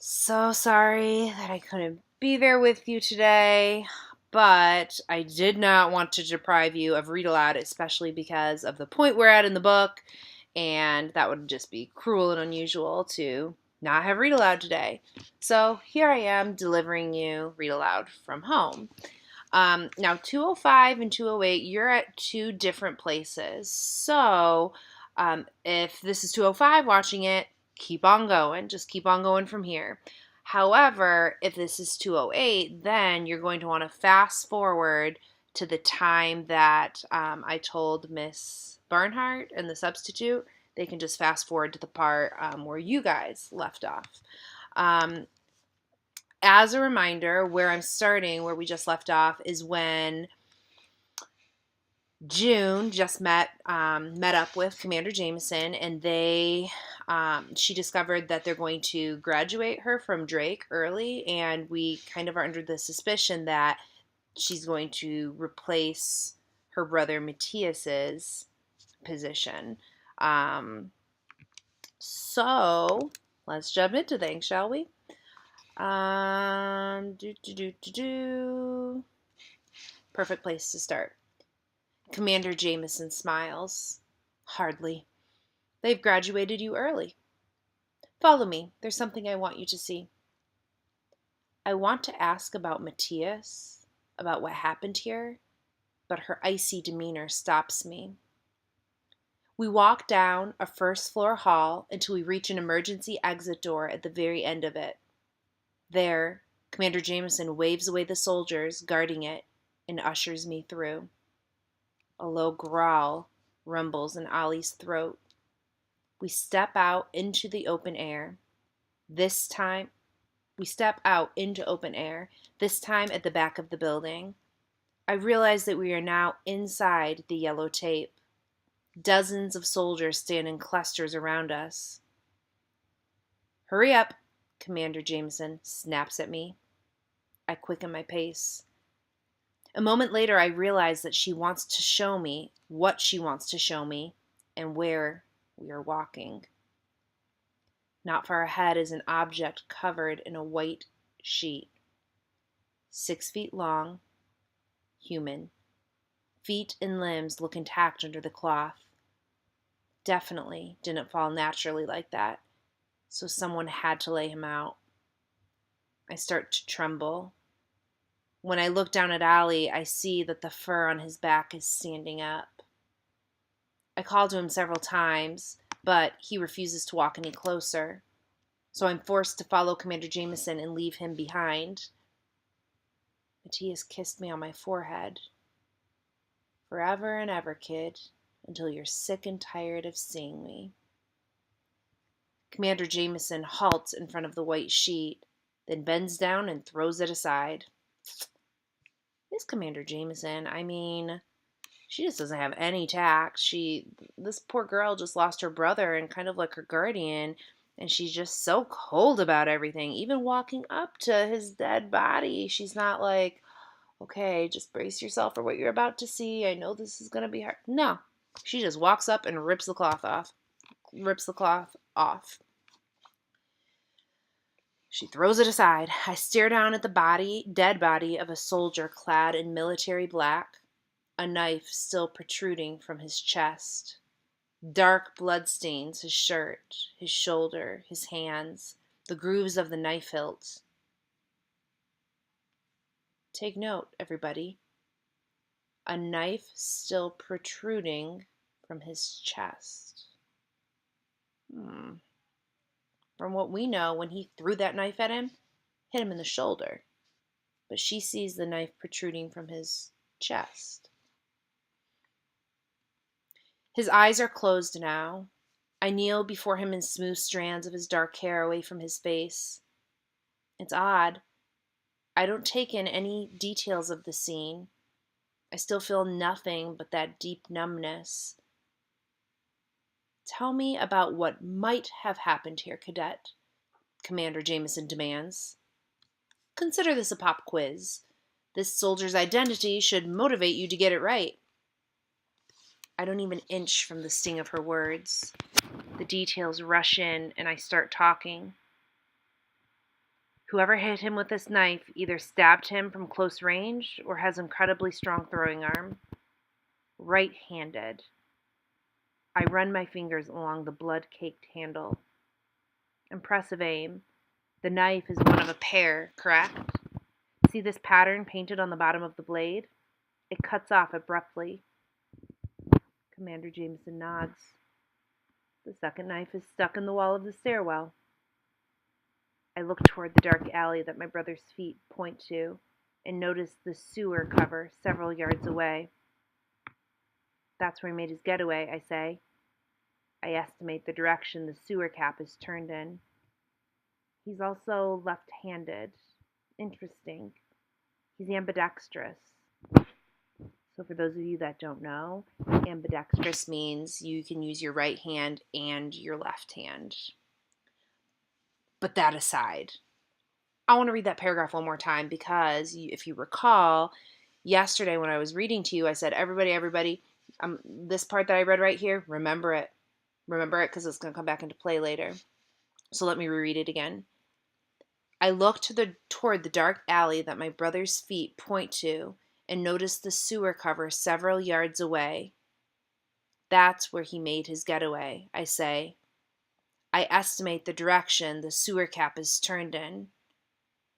So sorry that I couldn't be there with you today, but I did not want to deprive you of read aloud, especially because of the point we're at in the book, and that would just be cruel and unusual to not have read aloud today. So here I am delivering you read aloud from home. Now, 205 and 208, you're at two different places. So if this is 205 watching it, keep on going. Just keep on going from here. However, if this is 208, then you're going to want to fast forward to the time that I told Miss Barnhart and the substitute. They can just fast forward to the part where you guys left off. As a reminder, where I'm starting, where we just left off, is when June just met up with Commander Jameson, and she discovered that they're going to graduate her from Drake early, and we kind of are under the suspicion that she's going to replace her brother Matthias's position. So let's jump into things, shall we? Do do do do do. Perfect place to start. Commander Jameson smiles. Hardly. They've graduated you early. Follow me. There's something I want you to see. I want to ask about Matthias, about what happened here, but her icy demeanor stops me. We walk down a first-floor hall until we reach an emergency exit door at the very end of it. There, Commander Jameson waves away the soldiers guarding it and ushers me through. A low growl rumbles in Ollie's throat. We step out into the open air. This time at the back of the building. I realize that we are now inside the yellow tape. Dozens of soldiers stand in clusters around us. Hurry up, Commander Jameson snaps at me. I quicken my pace. A moment later, I realize that she wants to show me what she wants to show me and where we are walking. Not far ahead is an object covered in a white sheet. 6 feet long, human. Feet and limbs look intact under the cloth. Definitely didn't fall naturally like that, so someone had to lay him out. I start to tremble. When I look down at Ollie, I see that the fur on his back is standing up. I call to him several times, but he refuses to walk any closer. So I'm forced to follow Commander Jameson and leave him behind. Matthias kissed me on my forehead. Forever and ever, kid, until you're sick and tired of seeing me. Commander Jameson halts in front of the white sheet, then bends down and throws it aside. This Commander Jameson, she just doesn't have any tact. This poor girl just lost her brother and kind of like her guardian, and she's just so cold about everything. Even walking up to his dead body, she's not like, okay, just brace yourself for what you're about to see. I know this is going to be hard. No, she just walks up and rips the cloth off. She throws it aside. I stare down at the dead body of a soldier clad in military black, a knife still protruding from his chest. Dark blood stains his shirt, his shoulder, his hands, the grooves of the knife hilt. Take note, everybody. A knife still protruding from his chest. From what we know, when he threw that knife at him, hit him in the shoulder. But she sees the knife protruding from his chest. His eyes are closed now. I kneel before him and smooth strands of his dark hair away from his face. It's odd. I don't take in any details of the scene. I still feel nothing but that deep numbness. Tell me about what might have happened here, Cadet, Commander Jameson demands. Consider this a pop quiz. This soldier's identity should motivate you to get it right. I don't even inch from the sting of her words. The details rush in, and I start talking. Whoever hit him with this knife either stabbed him from close range or has incredibly strong throwing arm. Right-handed. I run my fingers along the blood-caked handle. Impressive aim. The knife is one of a pair, correct? See this pattern painted on the bottom of the blade? It cuts off abruptly. Commander Jameson nods. The second knife is stuck in the wall of the stairwell. I look toward the dark alley that my brother's feet point to and notice the sewer cover several yards away. That's where he made his getaway, I say. I estimate the direction the sewer cap is turned in. He's also left-handed. Interesting. He's ambidextrous. So for those of you that don't know, ambidextrous means you can use your right hand and your left hand. But that aside, I want to read that paragraph one more time because if you recall, yesterday when I was reading to you, I said, everybody, this part that I read right here, remember it. Remember it because it's going to come back into play later. So let me reread it again. I looked toward the dark alley that my brother's feet point to and noticed the sewer cover several yards away. That's where he made his getaway, I say. I estimate the direction the sewer cap is turned in.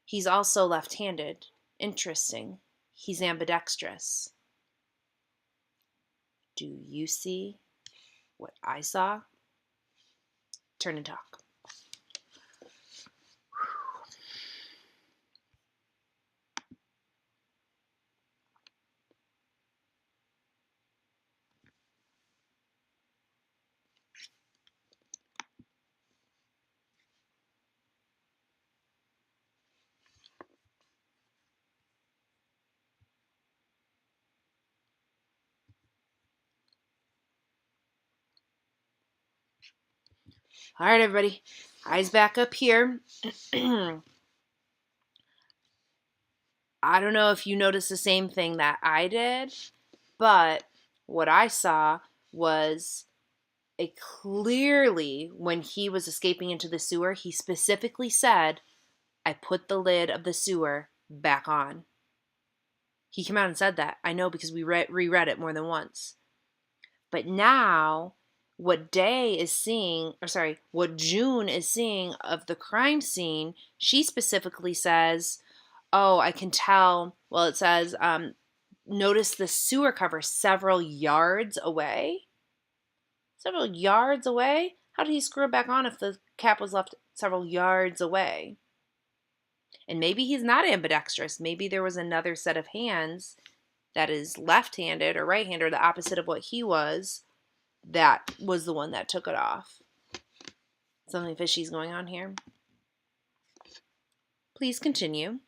He's also left-handed. Interesting. He's ambidextrous. Do you see what I saw? Turn and talk. All right, everybody. Eyes back up here. I don't know if you noticed the same thing that I did, but what I saw was clearly when he was escaping into the sewer, he specifically said, I put the lid of the sewer back on. He came out and said that. I know because we reread it more than once. But now, what June is seeing of the crime scene, she specifically says, oh, I can tell, well, it says, notice the sewer cover several yards away. Several yards away? How did he screw it back on if the cap was left several yards away? And maybe he's not ambidextrous. Maybe there was another set of hands that is left-handed or right-handed or the opposite of what he was. That was the one that took it off. Something fishy's going on here. Please continue.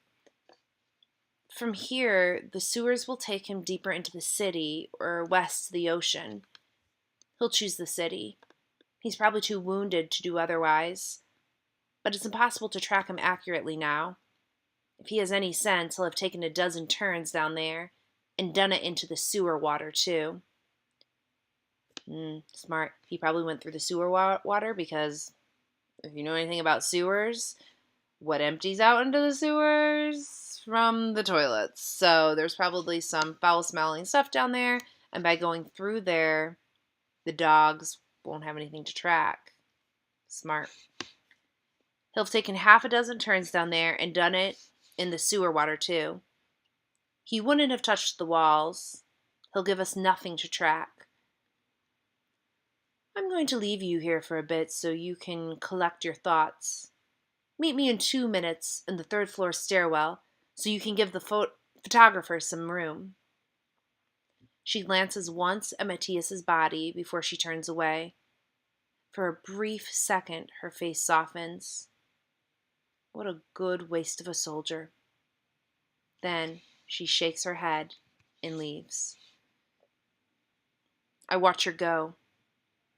From here, the sewers will take him deeper into the city or west to the ocean. He'll choose the city. He's probably too wounded to do otherwise. But it's impossible to track him accurately now. If he has any sense, he'll have taken a dozen turns down there and done it into the sewer water, too. Smart. He probably went through the sewer water because if you know anything about sewers, what empties out into the sewers? From the toilets. So there's probably some foul-smelling stuff down there, and by going through there, the dogs won't have anything to track. Smart. He'll have taken half a dozen turns down there and done it in the sewer water, too. He wouldn't have touched the walls. He'll give us nothing to track. I'm going to leave you here for a bit so you can collect your thoughts. Meet me in 2 minutes in the third-floor stairwell so you can give the photographer some room. She glances once at Matthias's body before she turns away. For a brief second, her face softens. What a good waste of a soldier. Then she shakes her head and leaves. I watch her go.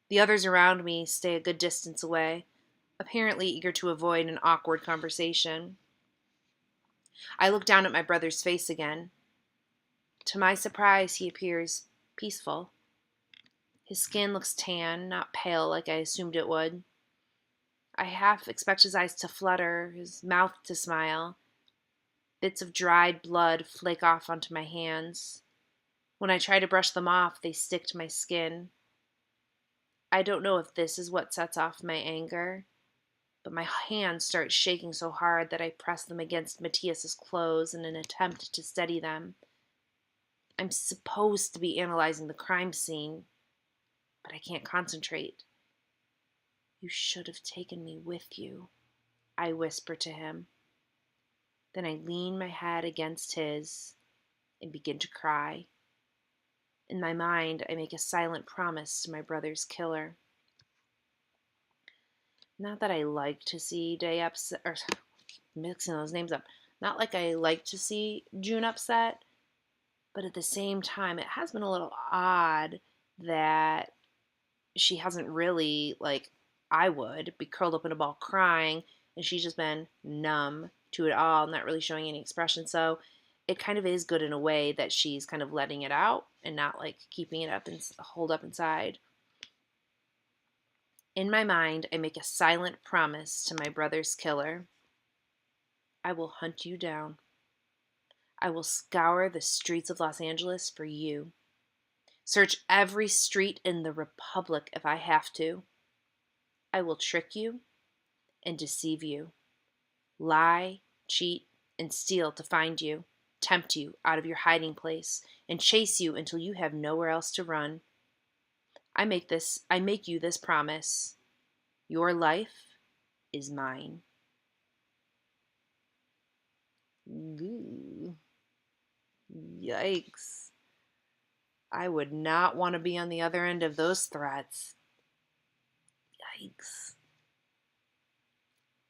The others around me stay a good distance away, apparently eager to avoid an awkward conversation. I look down at my brother's face again. To my surprise, he appears peaceful. His skin looks tan, not pale like I assumed it would. I half expect his eyes to flutter, his mouth to smile. Bits of dried blood flake off onto my hands. When I try to brush them off, they stick to my skin. I don't know if this is what sets off my anger, but my hands start shaking so hard that I press them against Matthias's clothes in an attempt to steady them. I'm supposed to be analyzing the crime scene, but I can't concentrate. You should have taken me with you, I whisper to him. Then I lean my head against his and begin to cry. In my mind, I make a silent promise to my brother's killer. Not that I like to see Day upset, or mixing those names up. Not like I like to see June upset, but at the same time, it has been a little odd that she hasn't really, like I would, be curled up in a ball crying, and she's just been numb to it all, not really showing any expression. So it kind of is good in a way that she's kind of letting it out and not like keeping it up and hold up inside. In my mind, I make a silent promise to my brother's killer. I will hunt you down. I will scour the streets of Los Angeles for you. Search every street in the Republic if I have to. I will trick you and deceive you. Lie, cheat, and steal to find you, tempt you out of your hiding place, and chase you until you have nowhere else to run. I make you this promise. Your life is mine. Ooh. Yikes. I would not want to be on the other end of those threats. Yikes.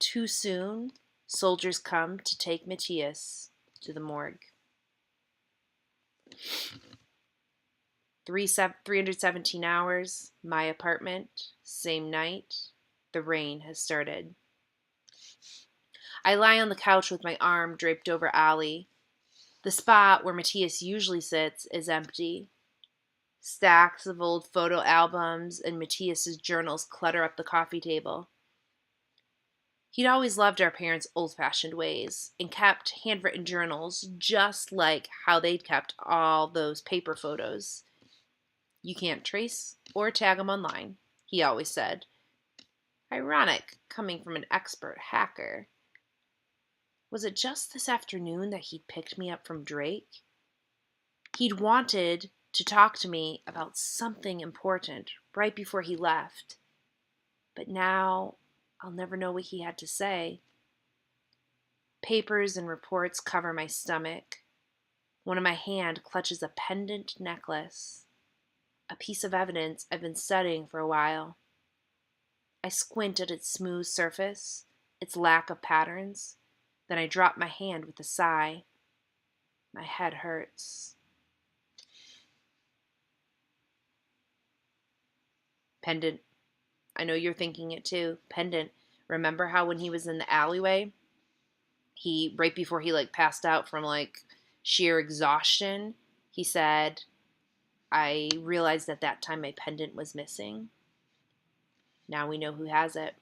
Too soon, soldiers come to take Matthias to the morgue. 317 hours, my apartment, same night. The rain has started. I lie on the couch with my arm draped over Allie. The spot where Matthias usually sits is empty. Stacks of old photo albums and Matthias's journals clutter up the coffee table. He'd always loved our parents' old-fashioned ways and kept handwritten journals just like how they'd kept all those paper photos. You can't trace or tag them online, he always said. Ironic, coming from an expert hacker. Was it just this afternoon that he'd picked me up from Drake? He'd wanted to talk to me about something important right before he left. But now I'll never know what he had to say. Papers and reports cover my stomach. One of my hand clutches a pendant necklace, a piece of evidence I've been studying for a while. I squint at its smooth surface, its lack of patterns. Then I drop my hand with a sigh. My head hurts. Pendant. I know you're thinking it too. Pendant. Remember how when he was in the alleyway, right before he passed out from sheer exhaustion, he said, I realized at that time my pendant was missing. Now we know who has it.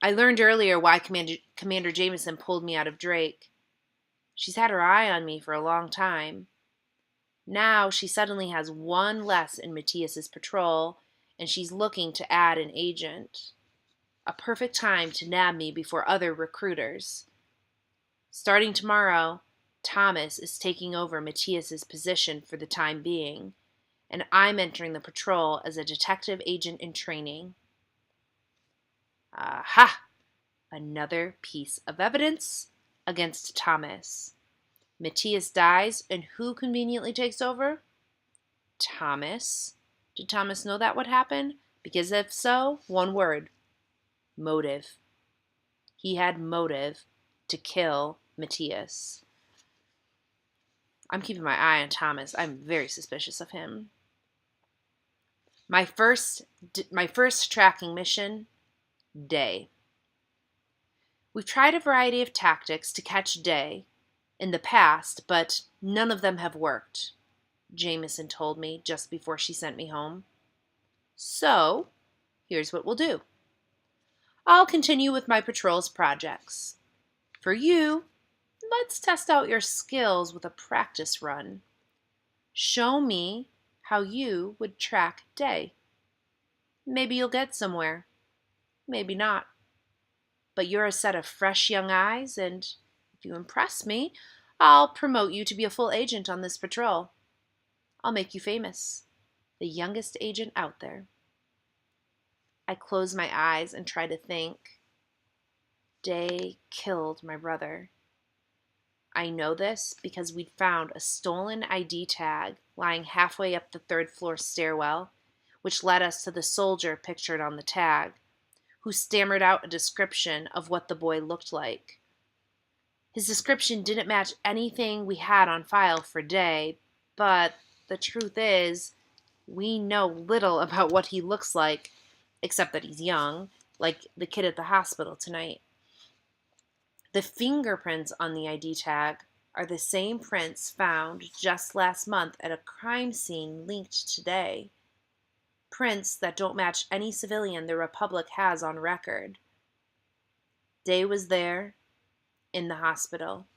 I learned earlier why Commander Jameson pulled me out of Drake. She's had her eye on me for a long time. Now she suddenly has one less in Matthias's patrol, and she's looking to add an agent. A perfect time to nab me before other recruiters. Starting tomorrow, Thomas is taking over Matthias's position for the time being, and I'm entering the patrol as a detective agent in training. Aha! Another piece of evidence against Thomas. Matthias dies, and who conveniently takes over? Thomas. Did Thomas know that would happen? Because if so, one word. Motive. He had motive to kill Matthias. I'm keeping my eye on Thomas. I'm very suspicious of him. My first tracking mission, Day. We've tried a variety of tactics to catch Day in the past, but none of them have worked, Jameson told me just before she sent me home. So, here's what we'll do. I'll continue with my patrol's projects. For you, let's test out your skills with a practice run. Show me how you would track Day. Maybe you'll get somewhere, maybe not. But you're a set of fresh young eyes, and if you impress me, I'll promote you to be a full agent on this patrol. I'll make you famous, the youngest agent out there. I close my eyes and try to think. Day killed my brother. I know this because we'd found a stolen ID tag lying halfway up the third floor stairwell, which led us to the soldier pictured on the tag, who stammered out a description of what the boy looked like. His description didn't match anything we had on file for Day, but the truth is, we know little about what he looks like, except that he's young, like the kid at the hospital tonight. The fingerprints on the ID tag are the same prints found just last month at a crime scene linked to Day. Prints that don't match any civilian the Republic has on record. Day was there, in the hospital.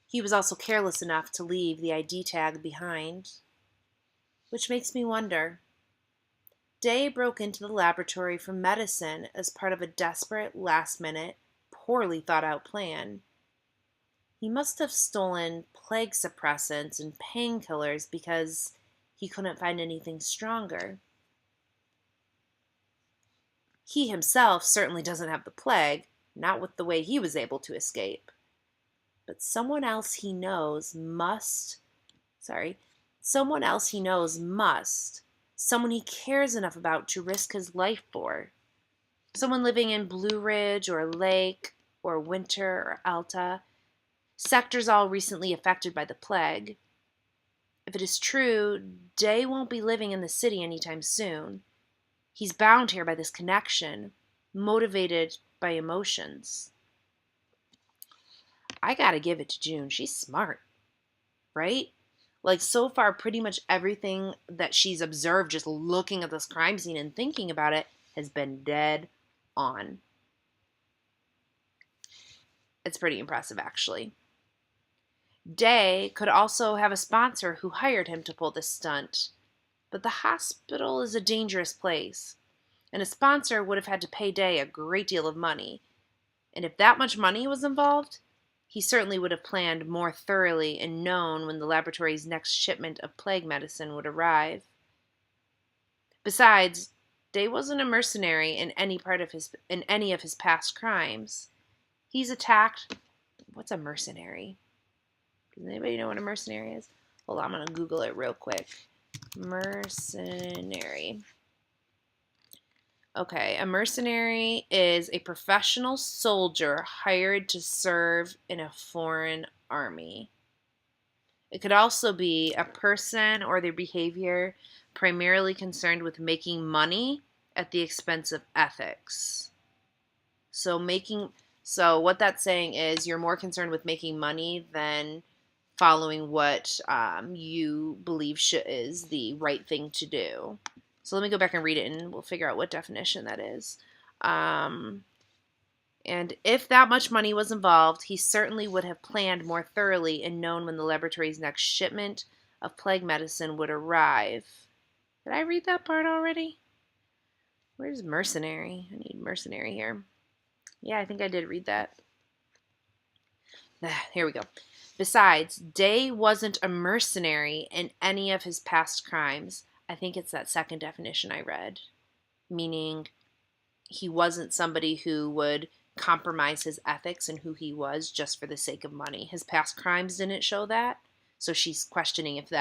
He was also careless enough to leave the ID tag behind. Which makes me wonder. Day broke into the laboratory for medicine as part of a desperate, last-minute, poorly thought-out plan. He must have stolen plague suppressants and painkillers because he couldn't find anything stronger. He himself certainly doesn't have the plague, not with the way he was able to escape. But someone else he knows must, someone he cares enough about to risk his life for. Someone living in Blue Ridge or Lake or Winter or Alta, sectors all recently affected by the plague. If it is true, Day won't be living in the city anytime soon. He's bound here by this connection, motivated by emotions. I gotta give it to June. She's smart, right? Like, so far, pretty much everything that she's observed just looking at this crime scene and thinking about it has been dead on. It's pretty impressive, actually. Day could also have a sponsor who hired him to pull this stunt. But the hospital is a dangerous place, and a sponsor would have had to pay Day a great deal of money. And if that much money was involved, he certainly would have planned more thoroughly and known when the laboratory's next shipment of plague medicine would arrive. Besides, Day wasn't a mercenary in any of his past crimes. He's attacked. What's a mercenary? Does anybody know what a mercenary is? Hold on, I'm gonna Google it real quick. Mercenary. Okay, a mercenary is a professional soldier hired to serve in a foreign army. It could also be a person or their behavior primarily concerned with making money at the expense of ethics. So what that's saying is you're more concerned with making money than following what you believe is the right thing to do. So let me go back and read it, and we'll figure out what definition that is. And if that much money was involved, he certainly would have planned more thoroughly and known when the laboratory's next shipment of plague medicine would arrive. Did I read that part already? Where's mercenary? I need mercenary here. Yeah, I think I did read that. Here we go. Besides, Day wasn't a mercenary in any of his past crimes. I think it's that second definition I read, meaning he wasn't somebody who would compromise his ethics and who he was just for the sake of money. His past crimes didn't show that, so she's questioning if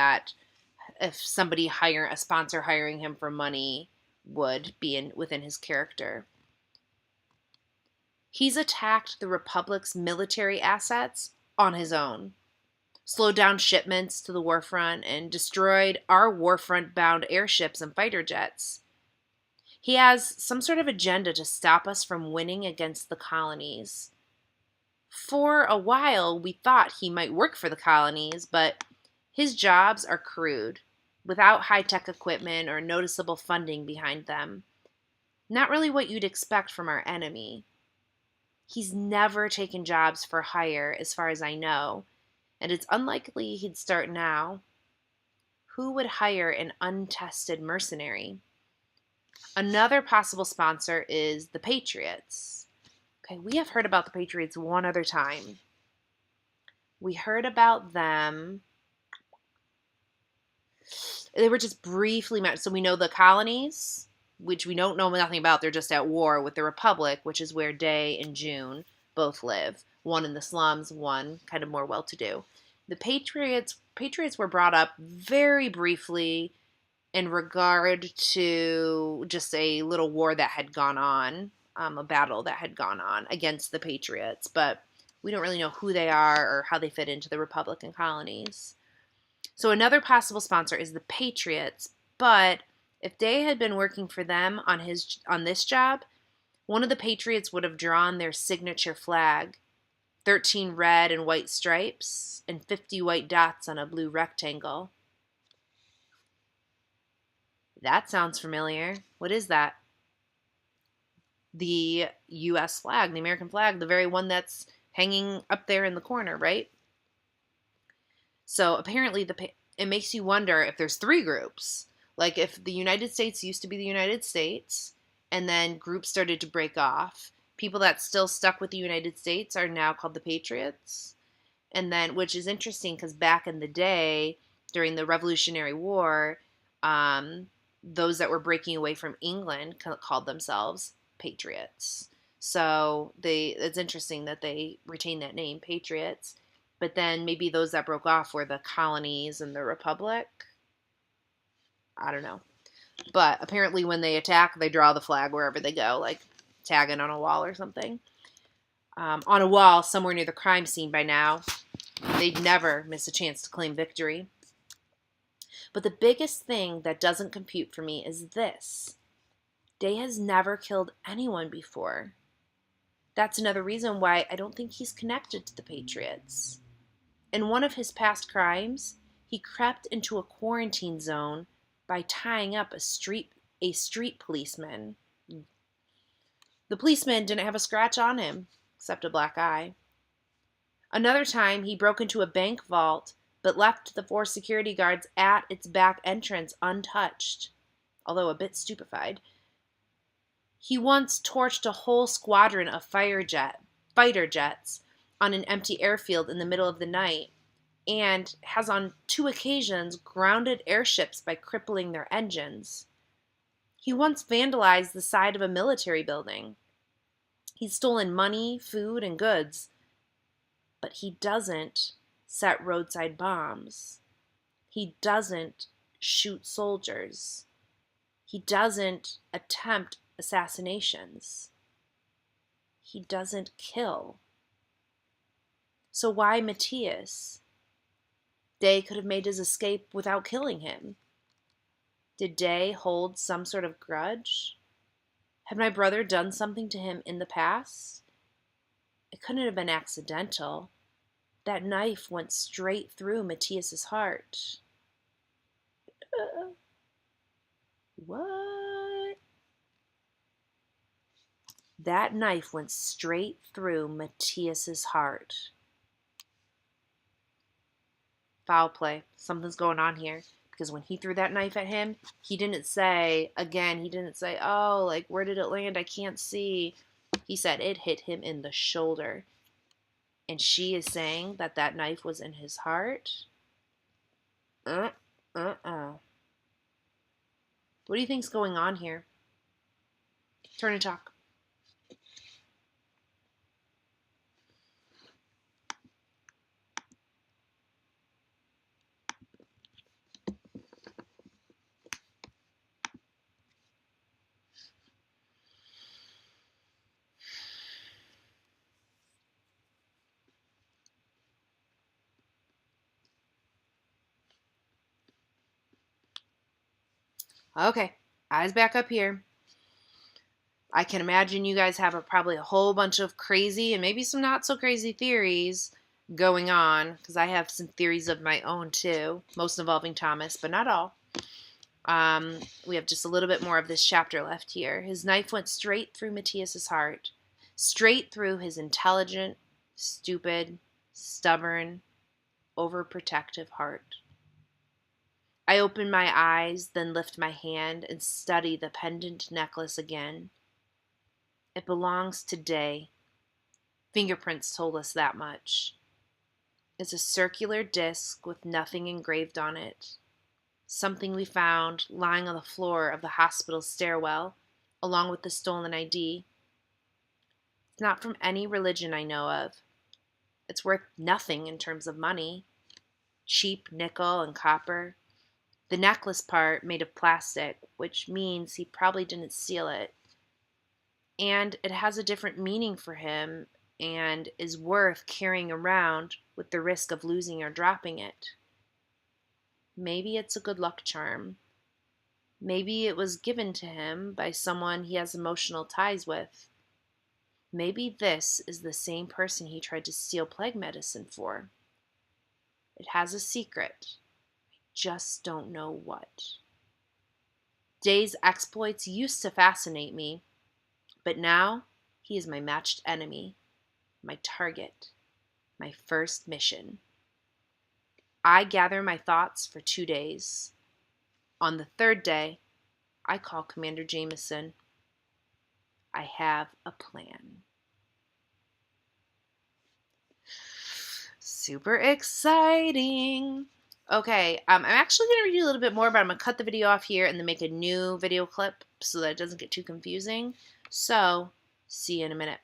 a sponsor hiring him for money would be within his character. He's attacked the Republic's military assets on his own, slowed down shipments to the warfront, and destroyed our warfront-bound airships and fighter jets. He has some sort of agenda to stop us from winning against the colonies. For a while, we thought he might work for the colonies, but his jobs are crude, without high-tech equipment or noticeable funding behind them. Not really what you'd expect from our enemy. He's never taken jobs for hire, as far as I know, and it's unlikely he'd start now. Who would hire an untested mercenary? Another possible sponsor is the Patriots. Okay, we have heard about the Patriots one other time. We heard about them. They were just briefly mentioned. So we know the colonies, which we don't know nothing about. They're just at war with the Republic, which is where Day and June both live. One in the slums, one kind of more well-to-do. The Patriots were brought up very briefly in regard to just a little war that had gone on, a battle that had gone on against the Patriots, but we don't really know who they are or how they fit into the Republican colonies. So another possible sponsor is the Patriots, but if Day had been working for them on this job, one of the Patriots would have drawn their signature flag, 13 red and white stripes and 50 white dots on a blue rectangle. That sounds familiar. What is that? The U.S. flag, the American flag, the very one that's hanging up there in the corner, right? So apparently it makes you wonder if there's three groups. Like if the United States used to be the United States, and then groups started to break off. People that still stuck with the United States are now called the Patriots. And then, which is interesting because back in the day, during the Revolutionary War, those that were breaking away from England called themselves Patriots. So it's interesting that they retained that name, Patriots. But then maybe those that broke off were the colonies and the Republic. I don't know. But apparently when they attack, they draw the flag wherever they go, like tagging on a wall or something. On a wall somewhere near the crime scene by now. They'd never miss a chance to claim victory. But the biggest thing that doesn't compute for me is this. Day has never killed anyone before. That's another reason why I don't think he's connected to the Patriots. In one of his past crimes, he crept into a quarantine zone by tying up a street policeman. The policeman didn't have a scratch on him, except a black eye. Another time, he broke into a bank vault, but left the 4 security guards at its back entrance untouched, although a bit stupefied. He once torched a whole squadron of fighter jets on an empty airfield in the middle of the night, and has on 2 occasions grounded airships by crippling their engines. He once vandalized the side of a military building. He's stolen money, food, and goods, but he doesn't set roadside bombs. He doesn't shoot soldiers. He doesn't attempt assassinations. He doesn't kill. So why Matthias? Day could have made his escape without killing him. Did Day hold some sort of grudge? Had my brother done something to him in the past? It couldn't have been accidental. That knife went straight through Matthias's heart. What? That knife went straight through Matthias's heart. Foul play. Something's going on here. Because when he threw that knife at him, he didn't say, oh, like, where did it land? I can't see. He said it hit him in the shoulder. And she is saying that that knife was in his heart? What do you think's going on here? Turn and talk. Okay, eyes back up here. I can imagine you guys have probably a whole bunch of crazy and maybe some not so crazy theories going on, because I have some theories of my own too, most involving Thomas, but not all. We have just a little bit more of this chapter left here. His knife went straight through Matthias's heart, straight through his intelligent, stupid, stubborn, overprotective heart. I open my eyes, then lift my hand and study the pendant necklace again. It belongs to Day. Fingerprints told us that much. It's a circular disc with nothing engraved on it. Something we found lying on the floor of the hospital stairwell, along with the stolen ID. It's not from any religion I know of. It's worth nothing in terms of money. Cheap nickel and copper. The necklace part made of plastic, which means he probably didn't steal it. And it has a different meaning for him and is worth carrying around with the risk of losing or dropping it. Maybe it's a good luck charm. Maybe it was given to him by someone he has emotional ties with. Maybe this is the same person he tried to steal plague medicine for. It has a secret. I just don't know what. Day's exploits used to fascinate me, but now he is my matched enemy, my target, my first mission. I gather my thoughts for 2 days. On the 3rd day, I call Commander Jameson. I have a plan. Super exciting. Okay, I'm actually going to read you a little bit more, but I'm going to cut the video off here and then make a new video clip so that it doesn't get too confusing. So, see you in a minute.